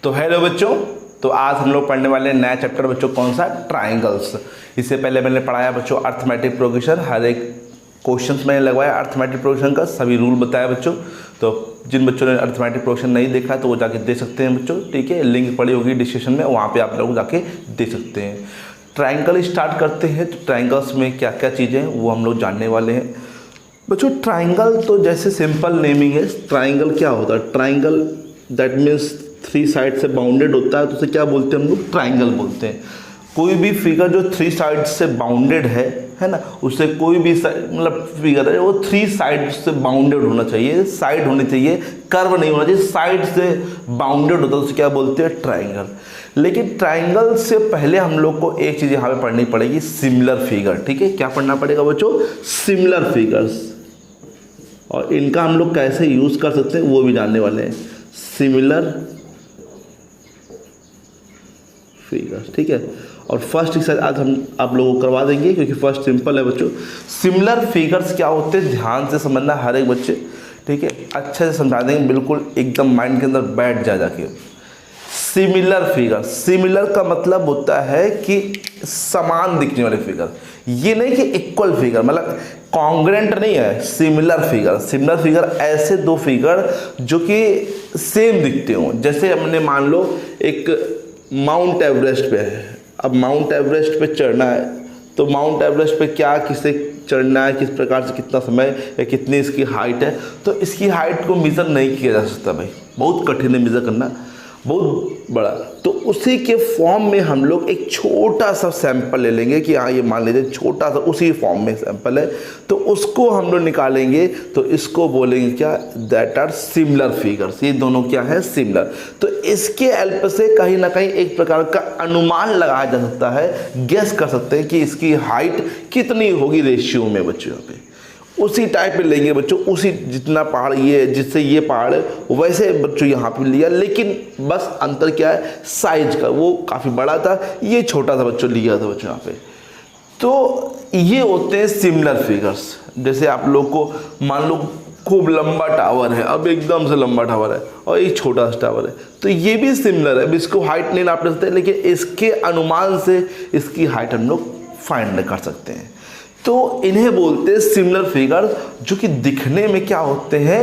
तो हेलो बच्चों, तो आज हम लोग पढ़ने वाले हैं नया चैप्टर बच्चों, कौन सा? ट्राइंगल्स। इससे पहले मैंने पढ़ाया बच्चों अर्थमेटिक प्रोग्रेशन, हर एक क्वेश्चंस मैंने लगवाया अर्थमेटिक प्रोग्रेशन का, सभी रूल बताया बच्चों। तो जिन बच्चों ने अर्थमेटिक प्रोग्रेशन नहीं देखा है तो वो जाके देख सकते हैं बच्चों, ठीक है। लिंक पड़ी होगी डिस्क्रिप्शन में, वहाँ पे आप लोग जाके देख सकते हैं। ट्राइंगल स्टार्ट करते हैं। तो ट्राइंगल्स में क्या क्या चीज़ें हैं वो हम लोग जानने वाले हैं बच्चों। ट्राइंगल तो जैसे सिंपल नेमिंग है, ट्राइंगल क्या होता है? ट्राइंगल दैट मीन्स 3 साइड से बाउंडेड होता है, तो उसे क्या बोलते हैं हम लोग? ट्राइंगल बोलते हैं। कोई भी फिगर जो 3 साइड से बाउंडेड है ना, उससे कोई भी मतलब फिगर है वो 3 साइड से बाउंडेड होना चाहिए, साइड होनी चाहिए, कर्व नहीं होना चाहिए, साइड से बाउंडेड होता है, उसे क्या बोलते हैं? ट्राइंगल। लेकिन ट्राइंगल से पहले हम लोग को एक चीज़ यहाँ पे पढ़नी पड़ेगी, सिमिलर फिगर, ठीक है। क्या पढ़ना पड़ेगा बच्चों? Similar figures. और इनका हम लोग कैसे यूज़ कर सकते हैं वो भी जानने वाले हैं, सिमिलर फिगर्स, ठीक है। और फर्स्ट एक्सरसाइज आज हम आप लोगों को करवा देंगे, क्योंकि फर्स्ट सिंपल है बच्चों। सिमिलर फिगर्स क्या होते हैं ध्यान से समझना हर एक बच्चे, ठीक है। अच्छे से समझा देंगे, बिल्कुल एकदम माइंड के अंदर बैठ जाके। सिमिलर फिगर, सिमिलर का मतलब होता है कि समान दिखने वाले फिगर, ये नहीं कि इक्वल फिगर, मतलब कॉन्ग्रेंट नहीं है। सिमिलर फिगर, सिमिलर फिगर ऐसे दो फिगर जो कि सेम दिखते हो। जैसे हमने मान लो एक माउंट एवरेस्ट पे है, अब माउंट एवरेस्ट पे चढ़ना है, तो माउंट एवरेस्ट पे क्या किसे चढ़ना है, किस प्रकार से, कितना समय या कितनी इसकी हाइट है, तो इसकी हाइट को मेज़र नहीं किया जा सकता भाई, बहुत कठिन है मेज़र करना, बहुत बड़ा। तो उसी के फॉर्म में हम लोग एक छोटा सा सैंपल ले लेंगे कि हाँ ये मान लीजिए छोटा सा उसी फॉर्म में सैंपल है, तो उसको हम लोग निकालेंगे, तो इसको बोलेंगे क्या? That are similar figures. ये दोनों क्या है? सिमिलर। तो इसके हेल्प से कहीं ना कहीं एक प्रकार का अनुमान लगाया जा सकता है, गेस कर सकते हैं कि इसकी हाइट कितनी होगी रेशियो में बच्चों। यहाँ पे उसी टाइप पे लेंगे बच्चों, उसी जितना पहाड़ ये जिससे ये पहाड़ है वैसे बच्चों यहाँ पे लिया, लेकिन बस अंतर क्या है? साइज का। वो काफ़ी बड़ा था, ये छोटा सा बच्चों लिया था बच्चों यहाँ पे। तो ये होते हैं सिमिलर फिगर्स। जैसे आप लोग को मान लो खूब लंबा टावर है, अब एकदम से लंबा टावर है और एक छोटा सा टावर है, तो ये भी सिमिलर है। अब इसको हाइट नहीं नाप सकते, लेकिन इसके अनुमान से इसकी हाइट हम लोग फाइंड कर सकते हैं। तो इन्हें बोलते हैं सिमिलर फिगर, जो कि दिखने में क्या होते हैं?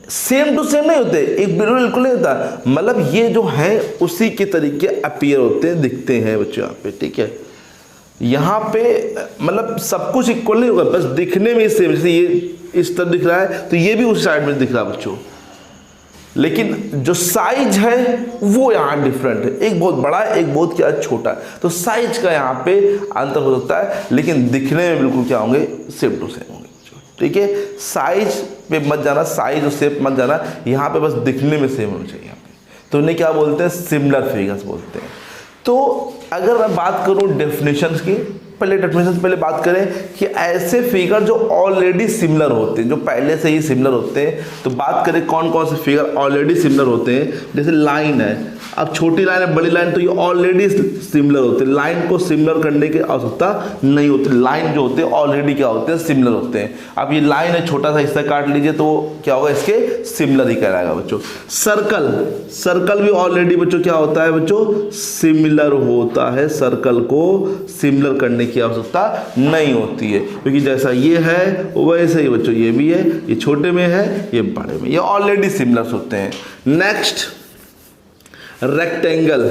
सेम टू सेम नहीं होते, एक बिल्कुल नहीं होता, मतलब ये जो है उसी के तरीके अपीयर होते हैं, दिखते हैं बच्चों यहाँ पे, ठीक है। यहाँ पे मतलब सब कुछ इक्वल नहीं होगा, बस दिखने में सेम। जैसे ये इस तरह दिख रहा है तो ये भी उस साइड में दिख रहा है बच्चों, लेकिन जो साइज है वो यहाँ डिफरेंट है, एक बहुत बड़ा है, एक बहुत क्या छोटा है। तो साइज का यहाँ पे अंतर हो सकता है, लेकिन दिखने में बिल्कुल क्या होंगे? सेम टू सेम होंगे, ठीक है। साइज पे मत जाना, साइज और शेप मत जाना, यहाँ पे बस दिखने में सेम होना चाहिए यहाँ पे। तो उन्हें क्या बोलते हैं? सिमिलर फिगर्स बोलते हैं। तो अगर मैं बात करूँ डेफिनेशंस की, पहले डेफिनेशन पहले बात करें कि ऐसे फिगर जो ऑलरेडी सिमिलर होते हैं, जो पहले से ही सिमिलर होते हैं। तो बात करें कौन कौन से फिगर ऑलरेडी सिमिलर होते हैं। जैसे लाइन है, अब छोटी लाइन है, बड़ी लाइन, तो ये ऑलरेडी सिमिलर होते हैं, लाइन को सिमिलर करने की आवश्यकता नहीं होती। लाइन जो होते हैं ऑलरेडी क्या होते हैं? सिमिलर होते हैं। अब ये लाइन है, छोटा सा हिस्सा काट लीजिए तो क्या होगा? इसके सिमिलर ही कहलाएगा बच्चों। सर्कल, सर्कल भी ऑलरेडी बच्चों क्या होता है बच्चों? सिमिलर होता है। सर्कल को सिमिलर करने की आवश्यकता नहीं होती है, क्योंकि जैसा ये है वैसे ही बच्चों ये भी है, ये छोटे में है, ये बड़े में, ये ऑलरेडी सिमिलर होते हैं। नेक्स्ट रेक्टेंगल,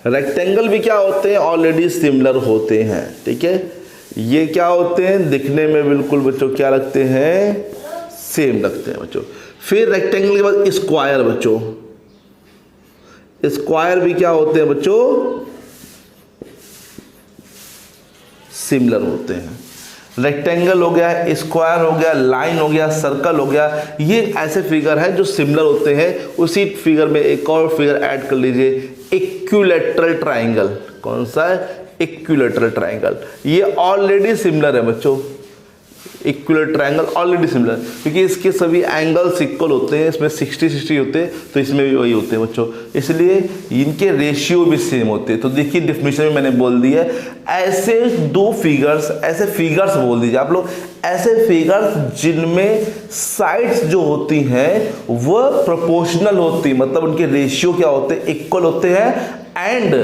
रेक्टेंगल भी क्या होते हैं? ऑलरेडी सिमिलर होते हैं, ठीक है। ये क्या होते हैं? दिखने में बिल्कुल बच्चों क्या लगते हैं? सेम लगते हैं बच्चों। फिर रेक्टेंगल के बाद स्क्वायर बच्चों, स्क्वायर भी क्या होते हैं बच्चों? सिमिलर होते हैं। रेक्टेंगल हो गया, स्क्वायर हो गया, लाइन हो गया, सर्कल हो गया, ये ऐसे फिगर है जो सिमिलर होते हैं। उसी फिगर में एक और फिगर ऐड कर लीजिए, इक्विलैटरल ट्राइंगल। कौन सा है? Equilateral triangle. ये ऑलरेडी सिमिलर है बच्चों, इक्वल ट्रायंगल ऑलरेडी सिमिलर, क्योंकि इसके सभी एंगल्स इक्वल होते हैं, इसमें 60-60 होते हैं तो इसमें भी वही होते हैं बच्चों, इसलिए इनके रेशियो भी सेम होते हैं। तो देखिए डेफिनेशन में मैंने बोल दिया है, ऐसे दो फिगर्स, ऐसे फिगर्स बोल दीजिए आप लोग, ऐसे फिगर्स जिनमें साइड्स जो होती हैं वह प्रोपोर्शनल होती है, मतलब उनके रेशियो क्या होते हैं, इक्वल होते हैं, एंड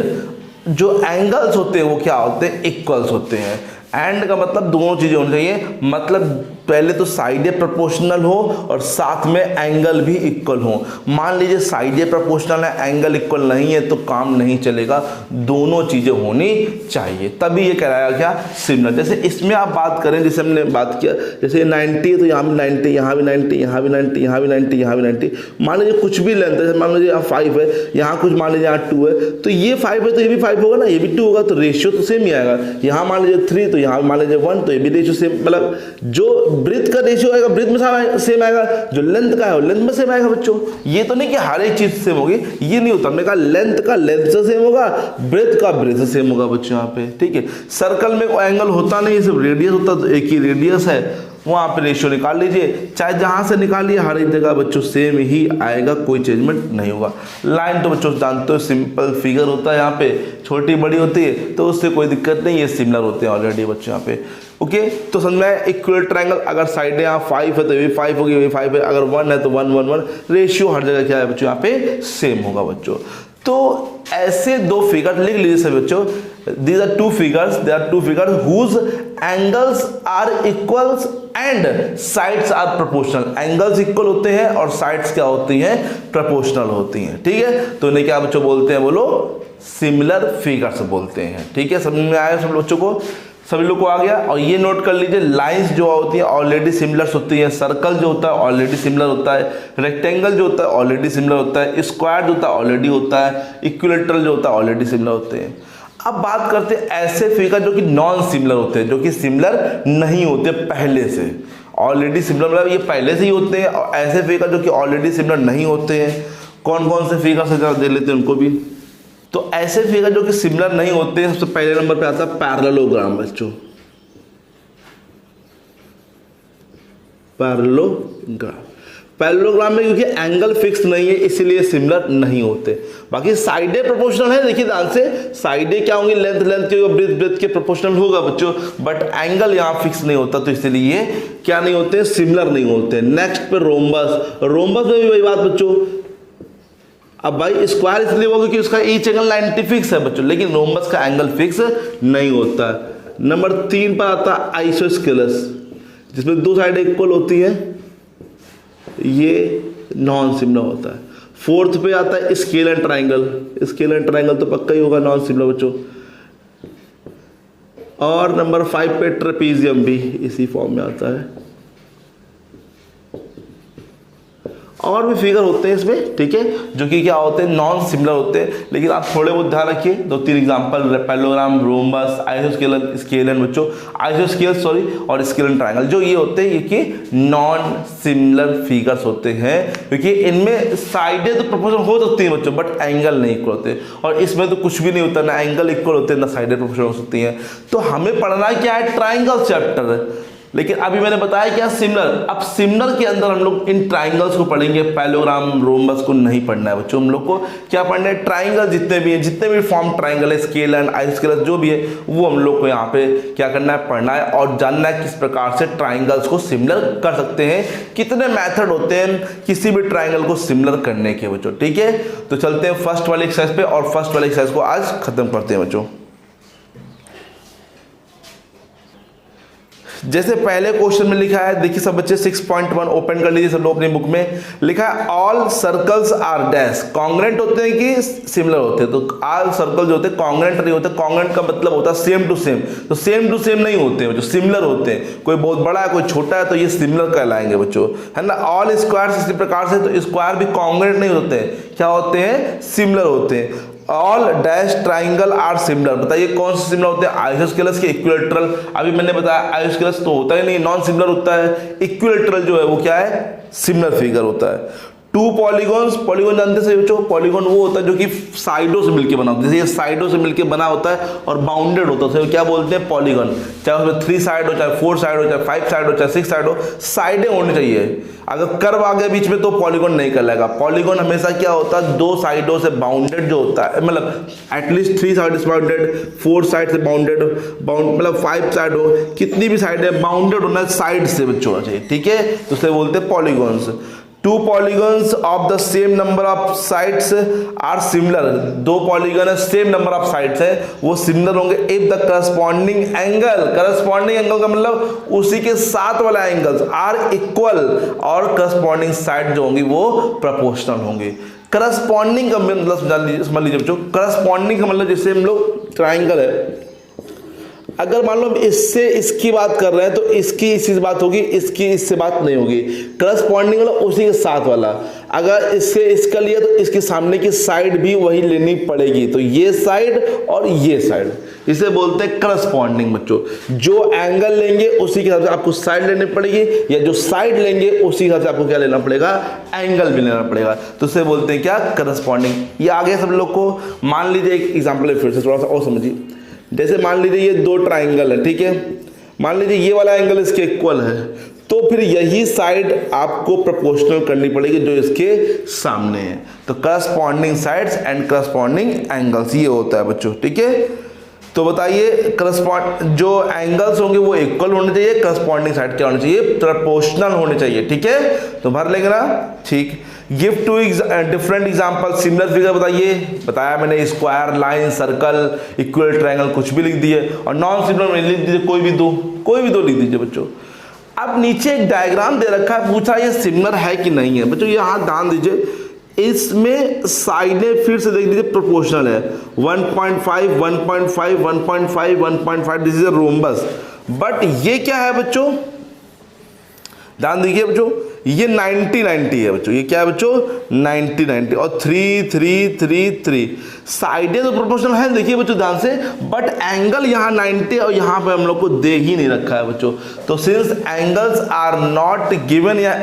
जो एंगल्स होते हैं वो क्या होते हैं, इक्वल्स होते हैं। एंड का मतलब दोनों चीजें होनी चाहिए, मतलब पहले तो साइडें प्रोपोर्शनल हो और साथ में एंगल भी इक्वल हो। मान लीजिए साइडें प्रोपोर्शनल है, एंगल इक्वल नहीं है तो काम नहीं चलेगा, दोनों चीजें होनी चाहिए, तभी ये कहलाएगा क्या, सिमिलर। जैसे इसमें आप बात करें, जैसे हमने बात किया, जैसे 90 है तो यहाँ भी 90, यहाँ भी 90, यहाँ भी 90, यहाँ भी 90, यहाँ भी 90। मान लीजिए कुछ भी लेंथ है, मान लीजिए यहाँ 5 है, यहाँ कुछ मान लीजिए यहाँ 2 है, तो ये 5 है तो ये भी 5 होगा ना, ये भी 2 होगा, तो रेशियो तो सेम ही आएगा। यहाँ मान लीजिए 3 तो यहाँ मान लीजिए 1, तो ये भी रेशियो सेम, मतलब जो ब्रेथ का रेशियो आएगा ब्रेथ में सेम आएगा, जो लेंथ का है वो लेंथ में सेम आएगा बच्चों। ये तो नहीं कि हर एक चीज सेम होगी, ये नहीं होता, हमने कहा लेंथ का लेंथ से सेम होगा, ब्रेथ का ब्रेथ से सेम होगा बच्चों यहाँ पे, ठीक है। सर्कल में कोई एंगल होता नहीं, सिर्फ रेडियस होता, तो एक ही रेडियस है, वहां पे रेशियो निकाल लीजिए, चाहे जहां से निकालिए हर एक जगह बच्चों सेम ही आएगा, कोई चेंजमेंट नहीं होगा। लाइन तो बच्चों जानते हो सिंपल फिगर होता है, यहाँ पे छोटी बड़ी होती है तो उससे कोई दिक्कत नहीं, ये सिमिलर होते हैं ऑलरेडी बच्चों यहाँ पे। ओके, तो समझ में आया, इक्वल ट्रायंगल, अगर साइड यहाँ 5 है तो ये 5 होगी, ये 5 है, अगर 1 है तो 1 1 1, रेशियो हर जगह क्या है बच्चों यहाँ पे सेम होगा बच्चों। तो ऐसे दो फिगर लिख लीजिए सभी बच्चों, these are two figures, there are two figures whose angles are equals and sides are proportional। Angles equal होते हैं और साइड्स क्या होती हैं, प्रोपोर्शनल होती हैं, ठीक है। तो इन्हें क्या बच्चों बोलते हैं, बोलो सिमिलर फिगर्स बोलते हैं, ठीक है। समझ में आया सब बच्चों को, सभी लोग को आ गया। और ये नोट कर लीजिए, लाइंस जो होती है ऑलरेडी सिमिलर होती है, सर्कल जो होता है ऑलरेडी सिमिलर होता है, रेक्टेंगल जो होता है ऑलरेडी सिमिलर होता है, स्क्वायर जो होता है ऑलरेडी होता है, इक्विलेटरल जो होता है ऑलरेडी सिमिलर होते हैं। अब बात करते हैं ऐसे फिगर जो कि नॉन सिमिलर होते हैं, जो कि सिमिलर नहीं होते पहले से, ऑलरेडी सिमिलर मतलब ये पहले से ही होते हैं, और ऐसे फिगर जो कि ऑलरेडी सिमिलर नहीं होते हैं। कौन कौन से फिगर से जरा दे लेते हैं उनको भी। तो ऐसे फिगर जो कि सिमिलर नहीं होते हैं, सबसे पहले नंबर पे आता है पैरेललोग्राम बच्चों, पैरेललोग्राम। पैरेललोग्राम में क्योंकि एंगल फिक्स नहीं है इसीलिए सिमिलर नहीं होते, बाकी साइडें प्रोपोर्शनल है। देखिए ध्यान से, साइडें क्या होंगी, लेंथ लेंथ के, ब्रेथ ब्रेथ के प्रोपोर्शनल होगा बच्चों, बट एंगल यहाँ फिक्स नहीं होता, तो इसलिए ये क्या नहीं होते, सिमिलर नहीं होते। नेक्स्ट पे रोम्बस, रोम्बस में भी वही बात बच्चों। अब भाई स्क्वायर इसलिए होगा क्योंकि उसका ईच एंगल 90 फिक्स है बच्चों, लेकिन रोम्बस का एंगल फिक्स नहीं होता है। नंबर 3 पर आता है आइसोस्केलस, जिसमें दो साइड इक्वल होती है, ये नॉन सिमिलर होता है। 4th पे आता है scale and triangle, scale and triangle तो पक्का ही होगा नॉन सिमिलर बच्चों। और नंबर 5 पे ट्रेपीजियम भी इसी फॉर्म में आता है। और भी फिगर होते हैं इसमें, ठीक है, जो कि क्या होते हैं, नॉन सिमिलर होते हैं, लेकिन आप थोड़े बहुत ध्यान रखिए। 2-3 एग्जांपल, पैरेललोग्राम, रोम्बस, आइसोस्केलन, स्केलन बच्चों, आइसोस्केल सॉरी, और स्केलन ट्रायंगल, जो ये होते हैं ये कि नॉन सिमिलर फिगर्स होते हैं, क्योंकि इनमें साइडें तो प्रोपोर्शनल हो सकती हैं बच्चों, बट एंगल नहीं इक्वल होते। और इसमें तो कुछ भी नहीं होता, ना एंगल इक्वल होते हैं ना साइडें प्रोपोर्शनल हो सकती हैं। तो हमें पढ़ना क्या है, ट्राइंगल चैप्टर, लेकिन अभी मैंने बताया क्या, सिमिलर। अब सिमिलर के अंदर हम लोग इन ट्राइंगल्स को पढ़ेंगे, पैरेललोग्राम, रोम्बस को नहीं पढ़ना है बच्चों। हम लोग को क्या पढ़ना है, ट्राइंगल जितने भी हैं, जितने भी फॉर्म ट्राइंगल है, स्केल एंड आइसोस्केलस जो भी है, वो हम लोग को यहाँ पे क्या करना है, पढ़ना है और जानना है किस प्रकार से ट्राइंगल्स को सिमिलर कर सकते हैं, कितने मेथड होते हैं किसी भी ट्राइंगल को सिमिलर करने के बच्चों, ठीक है। तो चलते हैं फर्स्ट वाली एक्सरसाइज पे, और फर्स्ट वाली एक्सरसाइज को आज खत्म करते हैं बच्चों। जैसे पहले क्वेश्चन में लिखा है, देखिए सब बच्चे 6.1 ओपन कर लीजिए सब लोग अपनी बुक में। लिखा है all circles are dash, congruent होते हैं कि सिमिलर होते हैं। तो ऑल सर्कल जो होते हैं कॉन्ग्रेंट नहीं होते, कॉन्ग्रेंट का मतलब होता है सेम टू सेम, तो सेम टू सेम नहीं होते हैं जो सिमिलर होते हैं। कोई बहुत बड़ा है कोई छोटा है तो ये सिमिलर कहलाएंगे बच्चों, है ना। ऑल स्क्वायर इसी प्रकार से, तो स्क्वायर भी कॉन्ग्रेंट नहीं होते हैं, क्या होते हैं, सिमिलर होते हैं। All dash triangle are similar, बताइए कौन से सिमिलर होते हैं, आइसोस्केलस के इक्विलेटरल। अभी मैंने बताया आइसोस्केलस तो होता ही नहीं, नॉन सिमिलर होता है। इक्विलेटरल जो है वो क्या है, सिमिलर फिगर होता है। टू पॉलीगॉन्स, पॉलीगॉन जानते से बच्चों, पॉलीगॉन वो होता है जो कि साइडों से मिलकर बना होता है, जैसे ये साइडों से मिलकर बना होता है और बाउंडेड होता है, तो क्या बोलते हैं पॉलीगॉन। चाहे उसमें 3 साइड हो, चाहे 4 साइड हो, चाहे 5 साइड हो, चाहे 6 साइड हो, साइडें होनी चाहिए। अगर कर्व आ गया बीच में तो पॉलीगॉन नहीं कहलाएगा। पॉलीगॉन हमेशा क्या होता है, 2 साइडों से बाउंडेड जो होता है, मतलब एटलीस्ट 3 साइड से बाउंडेड, 4 साइड से बाउंडेड, मतलब 5 साइड हो, कितनी भी साइड है बाउंडेड होना साइड से बच्चों होना चाहिए, ठीक है, तो उसे बोलते हैं polygons. Two polygons of the same number of sides are similar, 2 polygon है सेम नंबर ऑफ साइड्स है वो सिमिलर होंगे if the corresponding angle, corresponding angle का मतलब उसी के साथ वाला एंगल्स आर इक्वल, और करस्पॉन्डिंग साइड जो होंगी वो प्रोपोर्शनल होंगी। करस्पॉन्डिंग का मतलब समझ लीजिए बच्चों, करस्पॉन्डिंग का मतलब जैसे हम लोग ट्राइंगल है, अगर मान लो इससे इसकी बात कर रहे हैं तो इसकी इससे बात होगी, इसकी इससे बात नहीं होगी। करस्पॉन्डिंग वाला उसी के साथ वाला, अगर इससे इसका लिया तो इसके सामने की साइड भी वही लेनी पड़ेगी, तो ये साइड और ये साइड, इसे बोलते हैं करस्पॉन्डिंग बच्चों। जो एंगल लेंगे उसी के हिसाब से आपको साइड लेनी पड़ेगी, या जो साइड लेंगे उसी के हिसाब से आपको क्या लेना पड़ेगा, एंगल भी लेना पड़ेगा, तो उसे बोलते हैं क्या, करस्पॉन्डिंग। ये आगे सब लोग को मान लीजिए एक एग्जाम्पल है, फिर से थोड़ा सा और समझिए। जैसे मान लीजिए ये 2 ट्राइंगल है, ठीक है, मान लीजिए ये वाला एंगल इसके इक्वल है, तो फिर यही साइड आपको प्रोपोर्शनल करनी पड़ेगी जो इसके सामने है। तो corresponding sides and corresponding angles ये होता है बच्चों, ठीक है। तो बताइए करस्पॉन्ड जो एंगल्स होंगे वो इक्वल होने चाहिए, करस्पॉन्डिंग साइड क्या होनी चाहिए, प्रोपोर्शनल होने चाहिए, ठीक है। तो भर लेंगे ना, ठीक। Give 2 different example similar figure बताइए, बताया मैंने, square, line, circle, equal, triangle, कुछ भी लिख दिए, और नॉन सिमिलर में लिख दीजिए कोई भी दो लिख दीजिए बच्चों। अब नीचे एक डायग्राम दे रखा है, पूछा ये सिमिलर है कि नहीं है बच्चों, यहाँ ध्यान दीजिए, इसमें साइडें फिर से देख लीजिए प्रोपोर्शनल है, 1.5, 1.5, 1.5, 1.5, this is a rhombus. But ये क्या है बच्चों, ध्यान दीजिए बच्चों, ये 90-90 है बच्चों, ये क्या है बच्चों, 90-90, और 3-3-3-3 साइडें तो प्रोपोर्शनल है, देखिए बच्चों ध्यान से, बट एंगल यहाँ 90 और यहाँ पे हम लोग को दे ही नहीं रखा है बच्चों। तो since angles are not given या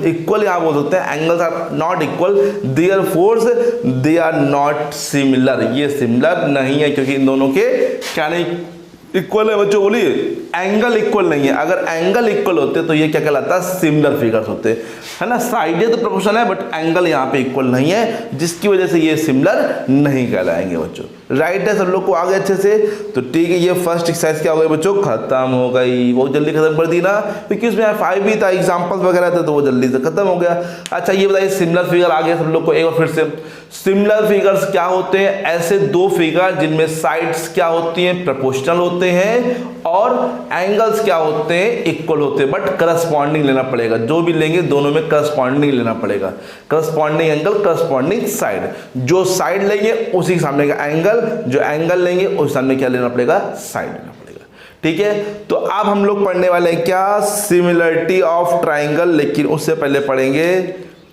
इक्वल, यहाँ बोल सकते हैं angles are not equal, therefore they are not similar, ये सिमिलर नहीं है, क्योंकि इन दोनों के क्या नहीं इक्वल है बच्चों, बोलिए एंगल इक्वल नहीं है। अगर एंगल इक्वल होते तो ये क्या कहलाता है, सिमिलर फिगर्स होते, है ना। साइडें तो प्रोपोर्शनल है बट एंगल यहाँ पे इक्वल नहीं है, जिसकी वजह से ये सिमिलर नहीं कहलाएंगे बच्चों। राइट है सब लोग को आगे अच्छे से। तो ठीक है, ये फर्स्ट एक्सरसाइज क्या हो गई बच्चों, खत्म हो गई, बहुत जल्दी खत्म कर दी ना, क्योंकि उसमें 5 भी था, एग्जाम्पल्स वगैरह थे, तो वो जल्दी से खत्म हो गया। अच्छा ये बताइए सिमिलर फिगर आ गया सब लोग को, एक बार फिर से, सिमिलर फिगर्स क्या होते हैं, ऐसे 2 फिगर जिनमें साइड्स क्या होती हैं, प्रोपोर्शनल होते हैं, और एंगल्स क्या होते हैं, इक्वल होते हैं, बट करस्पॉन्डिंग लेना पड़ेगा, जो भी लेंगे दोनों में करस्पॉन्डिंग लेना पड़ेगा, करस्पॉन्डिंग एंगल, करस्पॉन्डिंग साइड, जो साइड लेंगे उसी के सामने का एंगल, जो एंगल लेंगे उस सामने क्या लेना पड़ेगा, साइड लेना पड़ेगा, ठीक है। तो अब हम लोग पढ़ने वाले हैं क्या, सिमिलरिटी ऑफ ट्राइंगल, लेकिन उससे पहले पढ़ेंगे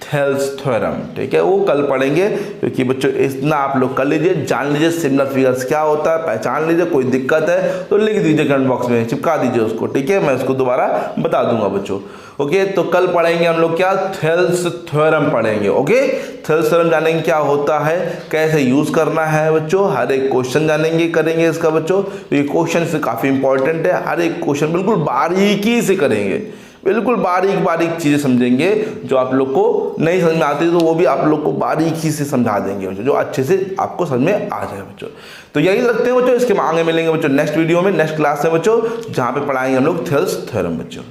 थेल्स थ्योरम, ठीक है, वो कल पढ़ेंगे, क्योंकि बच्चों इतना आप लोग कर लीजिए, जान लीजिए सिमिलर फिगर्स क्या होता है, पहचान लीजिए, कोई दिक्कत है तो लिख दीजिए कमेंट बॉक्स में, चिपका दीजिए उसको, ठीक है, मैं उसको दोबारा बता दूंगा बच्चों। ओके, तो कल पढ़ेंगे हम लोग क्या, थेल्स थ्योरम पढ़ेंगे। ओके, थेल्स थ्योरम जानेंगे क्या होता है, कैसे यूज करना है बच्चों, हर एक क्वेश्चन जानेंगे, करेंगे इसका बच्चों, ये क्वेश्चन से काफी इंपॉर्टेंट है, हर एक क्वेश्चन बिल्कुल बारीकी से करेंगे, बिल्कुल बारीक बारीक चीज़ें समझेंगे, जो आप लोग को नहीं समझ में आती तो वो भी आप लोग को बारीकी से समझा देंगे बच्चों, जो अच्छे से आपको समझ में आ जाए बच्चों। तो यही रखते हैं बच्चों, इसके आगे मिलेंगे बच्चों नेक्स्ट वीडियो में, नेक्स्ट क्लास में बच्चों, जहाँ पे पढ़ाएंगे हम लोग थेल्स थ्योरम बच्चों।